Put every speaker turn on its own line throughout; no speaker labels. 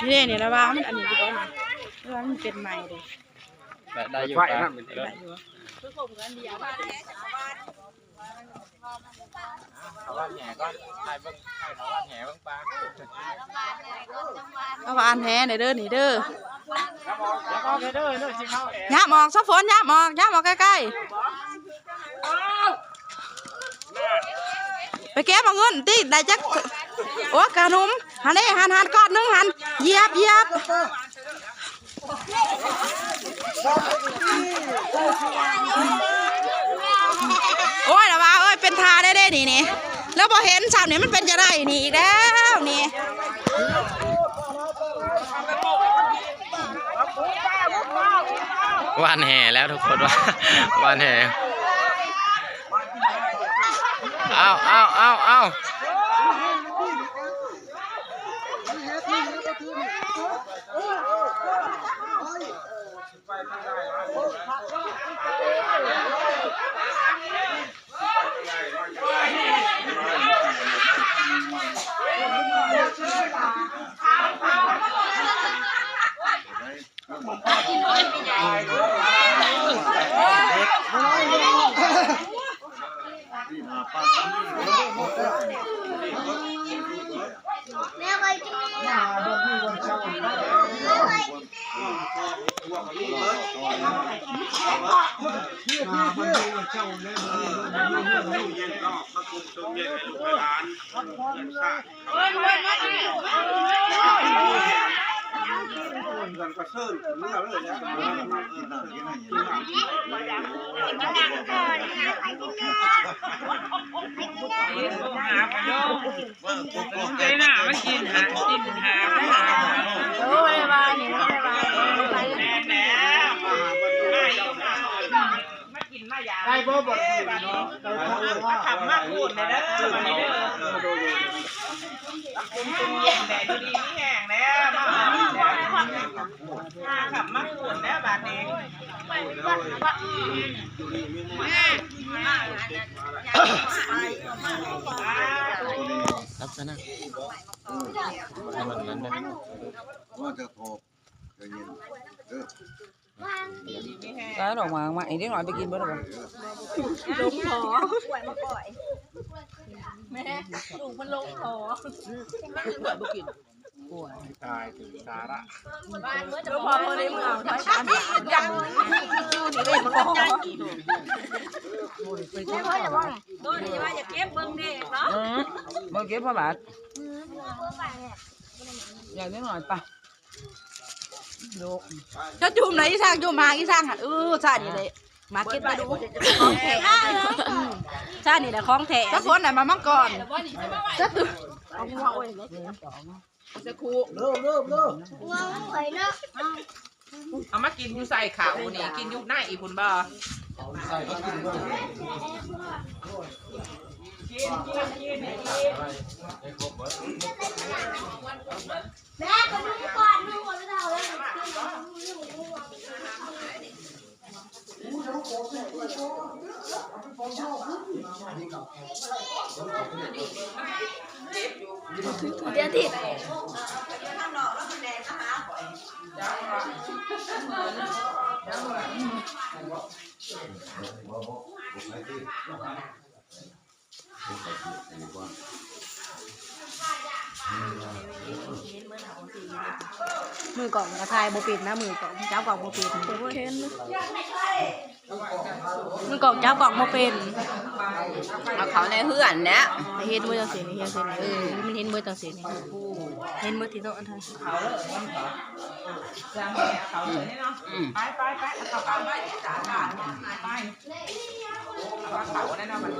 นี่เนี่ยระวังมันอันนี้ดีกว่าระวังมันเป็นใหม่เลย
ได้อยู่ปะได้อยู่เอาว่าแหน่ก็ใครเบิ้งใครเอาว่าแหน่เบิ้งปลา
เอาว่าอันแท้เด้อนี่เด้อ
ย้
ำออกซับฝนย้ำออกใกล้ๆไปเก็บเอาเงินตีได้จักโอ้กระนุ่มหันเลยหันก้อนนึงหันเหยียบโอ้ยละว่าเอ้ยเป็นทาได้นี่แล้วพอเห็นสามนี่มันเป็นจะได้นี่อีกแล้วนี่
วานแห่แล้วทุกคนวานแห่เอาได้บ่บ่ทำมากพูดเลยนะวันนี้เด้อผมเย็นแต่ดูดีนี่แห้งแล้วทำมากพูดแล้วบาดนี้รับซะนะให้มันนั้นได้ว่าจะโทรจะเย็น
ได้ดอกมาไอ้เด็กหน่อยไปกินเบอร์หรอ
ลงหอป่วยมาปล่อยแม่ลุงมันลงหอป่วยบุกินป่วย
ตายถึงสาระ
พอได้เมื่อเอาท้ายการจับอยู่นี่เลยมันก็หอไม่พออย่าว่าโดนอย่าว่าอย่าเก็บเบิ้งเด็กเนาะ
เมื่อกี้พ่อบาทอย่างนี้หน่อยปะ
จะจุ่มไหนอีสางจุ่มมาอีสางอ่ะชานี่เลยมาเก็บมาดูของแท้ชานี่แหละของแท้ถ้าคนไหนมามั่งก่อนจะตื่นเอาหัวโอ้ยจะคูเริ่มหัวไข่เนาะ
เอามากินอยู่ใส่ข่าวนี่กินยุบหน้าอีคุณบ่
แม่ก็ดูก่อนดูก่อนไม่ได้เลยเดี๋ยวติดมือกล่องกระทายโบปิดนะมือกล่องเจ้ากล่องโบปิดมือกล่องเจ้ากล่องโบเป็น
เอาเขาในเฮือนเนี่ย
เห็นมือจังสีนี่เห็นสีนี่มันเห็นมือจังสีนี่เห็นมือที่โต๊ะอันทัน
เขาเลยจางเขาเลยเนาะไปเขาไปสาบานไปเขาได้เนาะมัน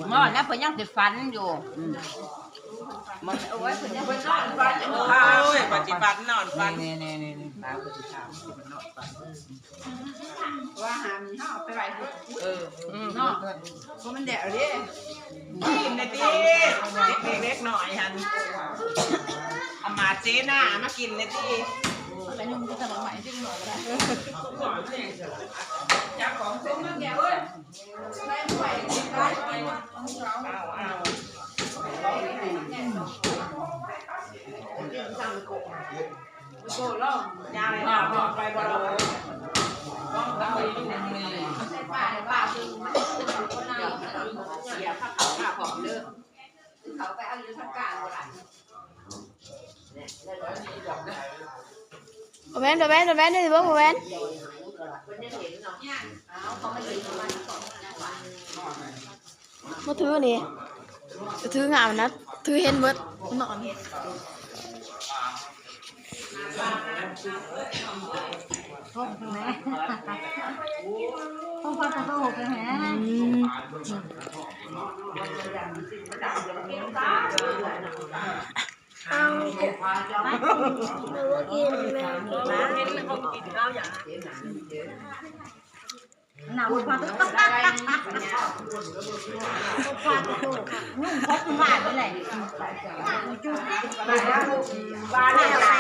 เมื่อนั้นเพิ่นยังติดฟันอยู่มันเอาไว้เพิ่นยังนอนฟันอยู่ค่ะโอ้ยปฏิบัตินอนฟันนี่ตาปฏิบัตินอนฟันว่าหามีห่อไปไว้เนาะเพราะมันแดดดิกินได้ดิเล็กๆหน่อยฮันเอามาเจ๊หน้ามากินเลยดิไปนุ่มก็จะมาใหม่จิ้งหน่อยก็ได้จับของเส้นมันแกเว้ยไม่ไหวกินได้เอา โก้ล่องยาอะไรยาไปบอลต้องทำไปนิดนึงเลยป้าคือคนนายเสียผ้าขาวผ้าผอมเด้อเขาไปเอาอยู่ทางกลางหลัง
โมเมนต์นี่สิเบิ่งโมเมนต์มาถือนี่จะถืองามนะถือเห็นเบิดนอน
ห้องแม่ห้องพ่อจะโตไปแม่
เอาเรากินแม่
หนาวพอตุ๊กตุ๊กตุ๊กพอตุ๊กตุ๊กนุ่งพกบ้านนี่แหละ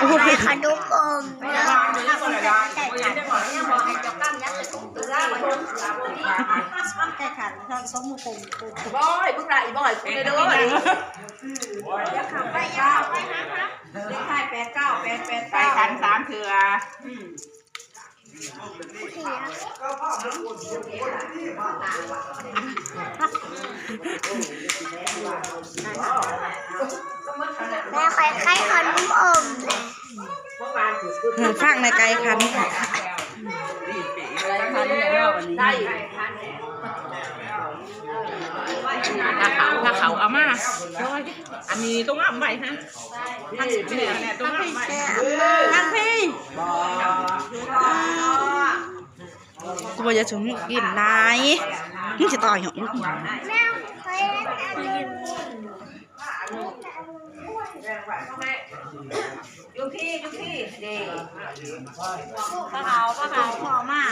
โอ้ยขนมอมนะ
ไก่ขันยังบอกให้จับตั้งยัดตัวแรกไว้ไก่ขันทำส้มมุก
บอยพวกไรบอยคุณได้ด้วย
อย่าขับไปอย่าขับไปฮะเลขท้าย8988
ไปขัน3เถื่อ
แม่ใครขนมอม
ฟังในไก่ขัน
ได้ถ้าเขาเอามาอันนี้ต้องอ้ำไปฮะทั้งพี่ต้องอ้ำไป
ทั้งพี่ตัวจะถึงกินนายนี่จะต่อยหรอ
แม่เคย
ยุพี่เด็ก
ป้าขาวหอมมาก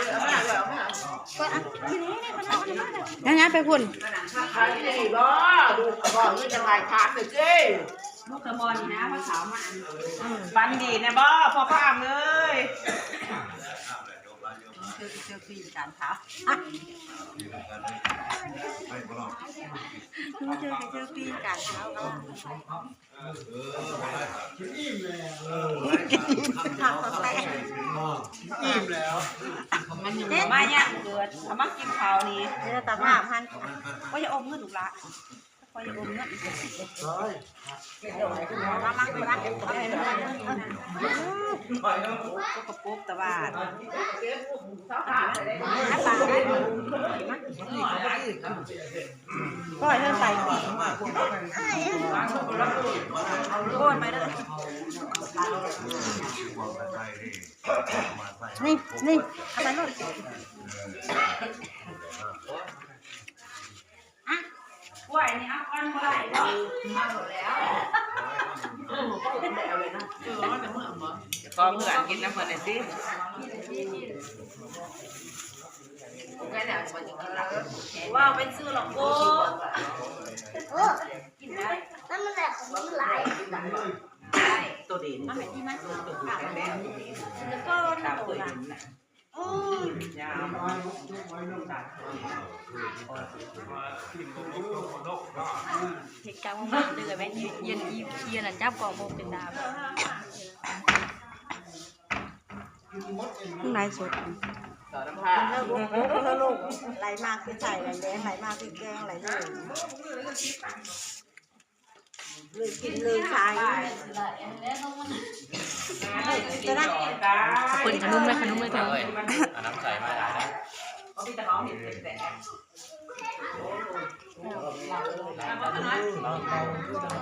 งั้นไปคุณ
ใครดีบ่ดูบ่นี่จะลายขาดเลยเจ้
ลูกกระบอลนี่นะป้าขาวมา
ปันดีนะบ่พอข้ามเลย
เจอปีการเท้าเจอปีการเท้าก็
อิ่มแล้ว
มาเนี่ยเกิดทำมากินข้าวนี่
จะตัดผ้าพันก็จะอมเงินถูกละก็จะอมเงินมามักรักก็ปุ๊บตะบาดปล่อยเธอใส่กี่โกนไปเลยนี่อะไรนู่นกล้วยนี่เอาก้อนมาไหลแล้ว
ก็เมื่อกินน้ำเปิดหน่อยสิ
ว้าวเป็นซื้อหรอกโก้
กินได้นั่นมันแหละของมันไหล
ตัวเด่น
มาให้ที่มันตัว
แดง
แล้วก็
ตาเปิดยาว
เหตุการณ์มันเดือดไหมเย็นอีเคียน่ะจับกองโมเป็นดาบ
ข้างในสดลูกไหลมากคือใส่ไหลแดงไหลมากคือแกงไหลเลยกินเลยใช่จะได้
เปิดขนมเลยเธอ
น้ำใส่มาได้นะ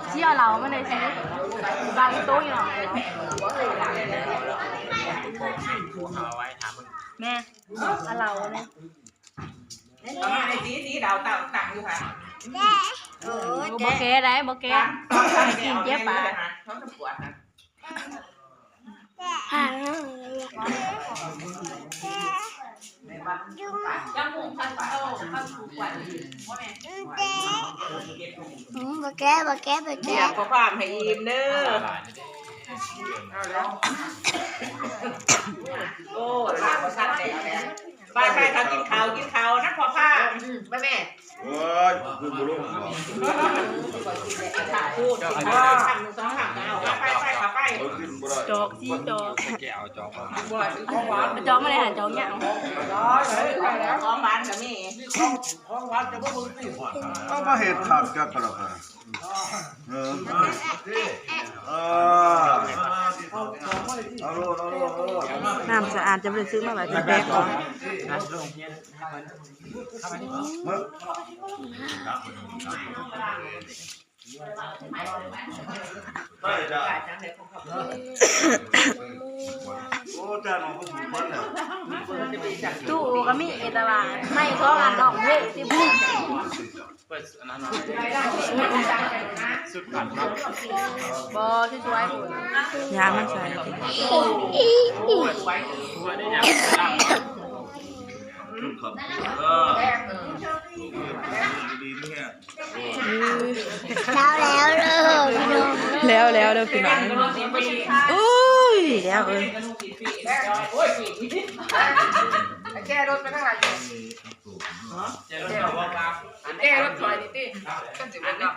เชี่ยเราไม่ได้ใช่บางโต๊ะอยู่หรอแม่เราเนี่ย
ประมาณนี้ดาวต่างอยู่ค่ะ
โบเก้ได้โบเก้กินเจ็บปะ
เขาจะปวดนะยังคงพันโตพันผูกวันว่าแม่
โบเก้
อยากขอความให้ยิ้มเด้อเอาแล้วโอ้หลานก็สั้นแล้วไปเขากินข้าวนะพ่อข้าแม่
โอ้ยคือบุรุษ
พูด2 คำเอาไป
จอกซีจอก
แก้วจอก
จอกไม่ได้หันจอกเนี่ย
ของหวานก็มี
ก็มาเห็ดขับจักรพรรดิเอาโลด
น้ำสะอาดจะไปซื้อมาไว้เป็นแพ็คเหรอ
ได้จ้ะโอ้จ้าน้องก็ถูกคนแล้ว
ตู้ก็มีเอตลาดไม่ท้องอันน้องเฮ้ที่พูดบอที่ช่วยยามันใส่แล้วเด้อพี่น้องอุ้ยแล้ว
แก้รถไปข้างหลังแก้รถถอยนิดนึงก็จะมันเอา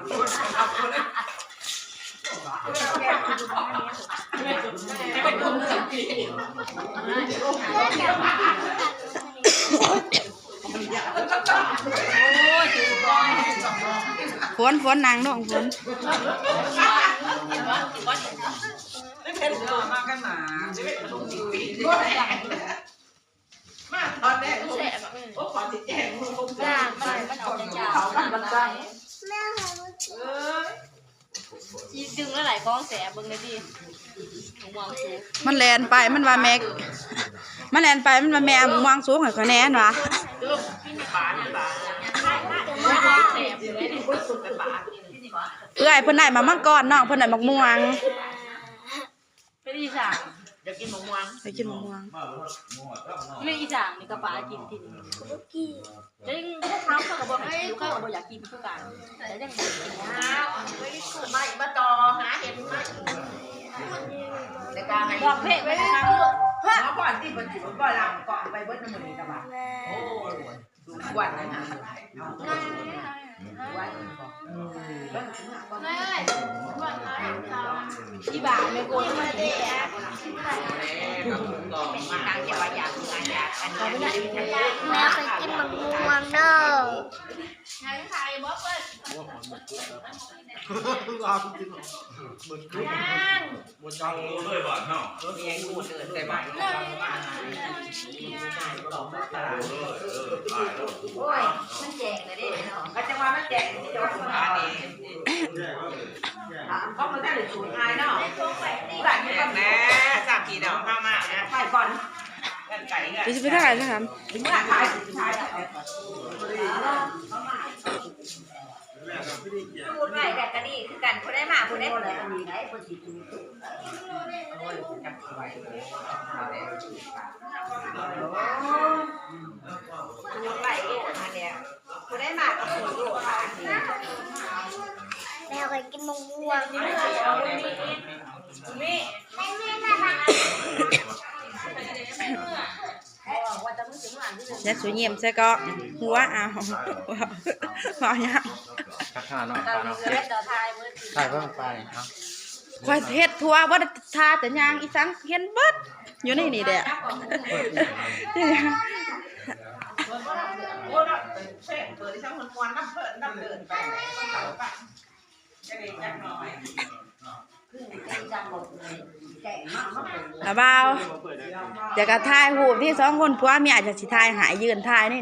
ฝนนางน้องฝน
มากันหนามาตอนแรกโอ้ขอติดแจงมันออกจากมันตั้ง
ดึงแล้วไหลกองแสบเบิ่งเลยดิมันแลนไปมันว่าแม็กมันแลนไปมันว่าแม่หมูวางสูงให้คะแนนวะเอ้ยเพิ่นได้มามังกรน้องเพิ่นได้มักม่วงไปอีสาน
อยากกินหมูม่วง
ไปกินมักม่วงไม่อีสานนี่ก็ปลากินจริงถ้าเท้าเขาก็บอกให้ลูกเขาก็บอกอยากกินคือกันแต่ยัง
ไม่ได้ถูกมาอีกมาต่อหาเห็นไหมในการให้
บอกเพะไว้ทาง
หมอก่อนที่มันถือก่อนหลังก่อนไปเบิ้ลน้ำมันนี่ตะบ่าโอ้ดูวันนั้นนะ
ที่บ้านไม่โกนมาเตะ
ทางจะว่าอยากงานอยากอันนี้
แม่เคยกินมังม่วงเด้อ
เลยบ้านเนาะ
มีอย่างกูเดินไปบ้านโอ้ยมันแจกเลยดิก็จะว่ามันแจกที่จังหวัดสุราษฎร์นี่ก็มันได้หรือสูญหายเนาะหลังนี้ก็แม่สามกี่ดอกข้าวมากนะไปก่อนไก่เงี้ย
จะไปถ่ายนะครับ
ถึงเมื่อถ่ายพูดไว้แต่ก็ดีคือกันคนได้มาคนได้คนได้มีได้คนสิจูโอ้ยจับไว้พูดไว้อันเนี้ยคนได้มาก็คนอยู่ค่ะ
แม่เคยกินมังม่วง
ยักษ์สวยเยี่ยมใช่ก็หัวเอาพอยัง
ข้าเนาะปลาเนาะใช่เพิ่งไปเนาะ
คอยเฮ็ดทัวร์บ่ได้ทาแต่ยางอีสังเห็นเบิดอยู่ในนี่แหละระบาวเดี๋ยวก็ถ่ายรูปที่2คนผัวเมียจะสิถ่ายหายยืนถ่ายนี่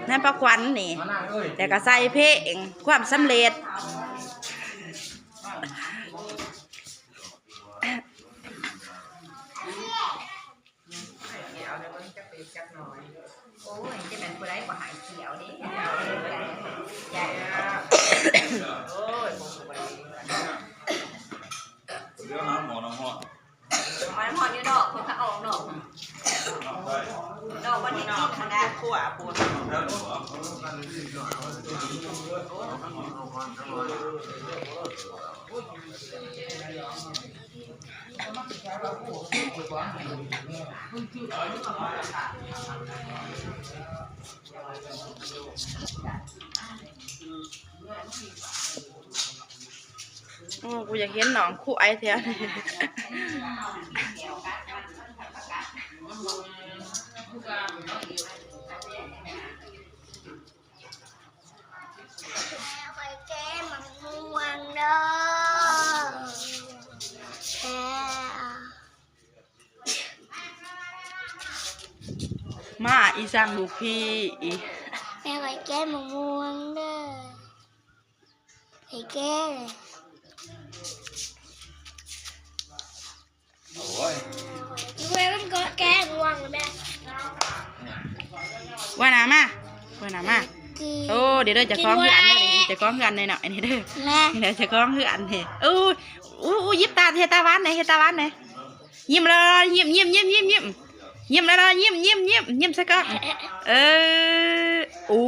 นั่นประควันนี่เดี๋ยวก็ใส่เพลงความสำเร็จ
โอ้ยจะเป็นผู้ใดบ่หายเขียวดิใหญ่โอ้ย
เรื่องน้ำหมอน้ำหอด
มันพอนี่ดอกคนถ้าออกดอกดอกวันนี้กินขนาดขั่วปวด
โอ้กูอยากเห็นน้องคู่ไอ้แท้มาอีสร้างลูกพี่อี
แม่ไข่แก้มะม่วงเด้อไข่แก้แม่มันก็แก้มะม่วงแม่
ว่าน้ำมาว่าน้ำมาโอ้เดี๋ยวเด้อจะคล้องเหือนเลยจะคล้องเหือนในหน่อยนี่เด้อเดี๋ยวจะคล้องเหือนเฮ้อู้ยิบตาเฮตาวันไหนเฮตาวันไหนยิ้มแล้วยิ้มยิ้มแล้วยิ้มสักก้อนโอ้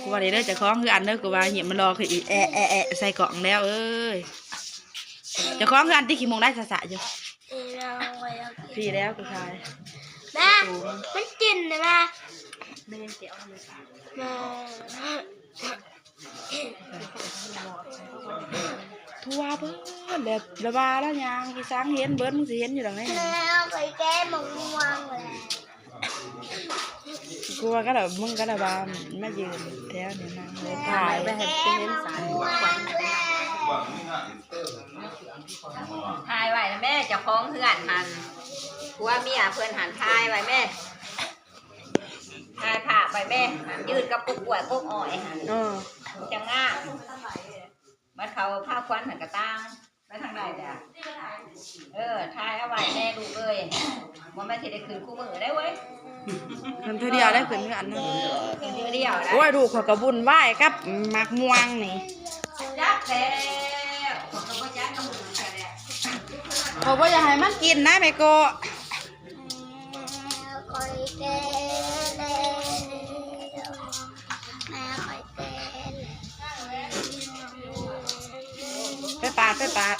กูว่าเดี๋ยวเด้อจะคล้องเหือนเด้อกูว่ายิ้มมันรอคืออีใส่กล่องแล้วจะคล้องเหือนที่ขี้มงได้สะอยู่พี่แล้วกูชาย
แม่มันจินนะแม่
ไม่เล่นเสียวเลยทัวเบิ้ลแบบระบาแล้วยังกี่sángเห็นเบิ้ลมึงสิเห็นอยู่หลังไหน
แม่เคยแก้มะม่วงเลย
กูว่าก็แบบมึงก็ระบาไม่ยืนแถวนี้นะถ่ายไปให้เห็นสาร
ทายไว้นะแม่จะคล้องเพื่อนหันผัวเมียเพื่อนหันทายไว้แม่ทายผ่าไปแม่หันยืดกับปุกป่วยปุกอ่อยหันจะง่าบัดเขาผ้าควันหันกระตังไปทางใดเด้อทายเอาไว้แม่ดูเลยว่าแม่ที่ได้คืนคู่มือได้เว้ย
มันเธอเดียวได้ขืนเงินนะ
คืนเดียว
โอ้ยดูขอกระบุญไหว้กับหมักม่วงนี่
ยักษ์แล้วเขาก็ยักษ์กับมือแค่นี้
เขาบอกอยากให้มันกินนะแม่โกไปปาด